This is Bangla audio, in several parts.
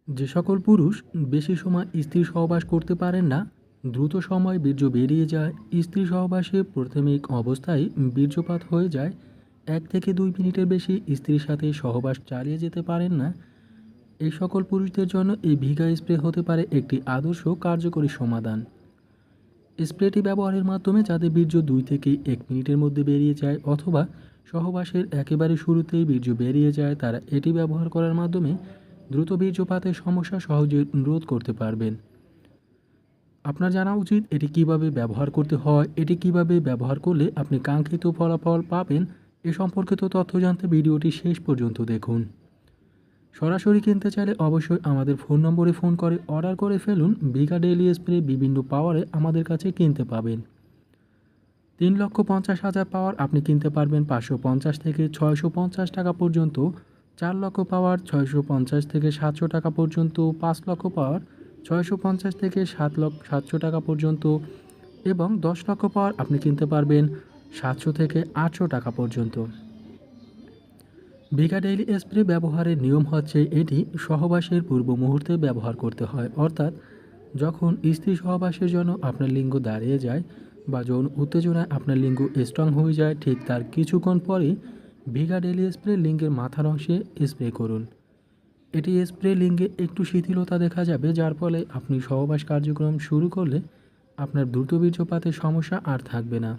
যে সকল পুরুষ বেশি সময় স্ত্রী সহবাস করতে পারেন না, দ্রুত সময় বীর্য বেরিয়ে যায়, স্ত্রী সহবাসে প্রাথমিক অবস্থায় বীর্যপাত হয়ে যায়, 1 থেকে 2 মিনিটের বেশি স্ত্রীর সাথে সহবাস চালিয়ে যেতে পারেন না, এই সকল পুরুষদের জন্য এই ভিগা স্প্রে হতে পারে একটি আদর্শ কার্যকরী সমাধান। স্প্রেটি ব্যবহারের মাধ্যমে যাদের বীর্য 2 থেকে 1 মিনিটের মধ্যে বেরিয়ে যায় অথবা সহবাসের একেবারে শুরুতেই বীর্য বেরিয়ে যায়, তারা এটি ব্যবহার করার মাধ্যমে দ্রুত বীর্যপাতের সমস্যা সহজে রোধ করতে পারবেন। আপনার জানা উচিত এটি কিভাবে ব্যবহার করতে হয়, এটি কিভাবে ব্যবহার করলে আপনি কাঙ্ক্ষিত ফলাফল পাবেন। এ সম্পর্কিত তথ্য জানতে ভিডিওটি শেষ পর্যন্ত দেখুন। সরাসরি কিনতে চাইলে অবশ্যই আমাদের ফোন নম্বরে ফোন করে অর্ডার করে ফেলুন। ভিগা ডেইলি স্প্রে বিভিন্ন পাওয়ারে আমাদের কাছে কিনতে পাবেন। 3,50,000 পাওয়ার আপনি কিনতে পারবেন 550 থেকে 650 টাকা পর্যন্ত, 4 লক্ষ পাওয়ার 650 থেকে 700 টাকা পর্যন্ত, 5 লক্ষ পাওয়ার 650 থেকে 700 টাকা পর্যন্ত এবং 10 লক্ষ পাওয়ার আপনি কিনতে পারবেন 700 থেকে 800 টাকা পর্যন্ত। ভিগা ডেইলি স্প্রে ব্যবহারের নিয়ম হচ্ছে, এটি সহবাসের পূর্ব মুহূর্তে ব্যবহার করতে হয়, অর্থাৎ যখন স্ত্রী সহবাসের জন্য আপনার লিঙ্গ দাঁড়িয়ে যায় বা যৌন উত্তেজনায় আপনার লিঙ্গ স্ট্রং হয়ে যায়, ঠিক তার কিছুক্ষণ পরেই ভিগা ডেইলি স্প্রে লিঙ্গের মাথার অংশে স্প্রে করুন। এটি স্প্রে লিঙ্গে একটু শিথিলতা দেখা যাবে, যার ফলে আপনি সহবাস কার্যক্রম শুরু করলে আপনার দ্রুত বীর্যপাতের সমস্যা আর থাকবে না।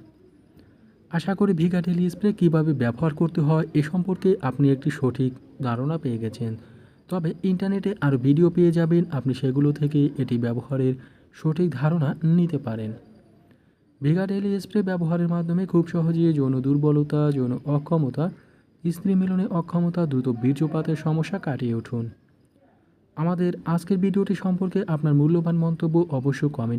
আশা করি ভিগা ডেইলি স্প্রে কীভাবে ব্যবহার করতে হয় এ সম্পর্কে আপনি একটি সঠিক ধারণা পেয়ে গেছেন। তবে ইন্টারনেটে আরও ভিডিও পেয়ে যাবেন, আপনি সেগুলো থেকে এটি ব্যবহারের সঠিক ধারণা নিতে পারেন। ভিগা ডেইলি স্প্রে ব্যবহারের মাধ্যমে খুব সহজেই যৌন দুর্বলতা, যৌন অক্ষমতা, স্ত্রী মিলনে অক্ষমতা, দ্রুত বীর্যপাতের সমস্যা কাটিয়ে উঠুন। আমাদের আজকের ভিডিওটি সম্পর্কে আপনার মূল্যবান মন্তব্য অবশ্যই কমেন্ট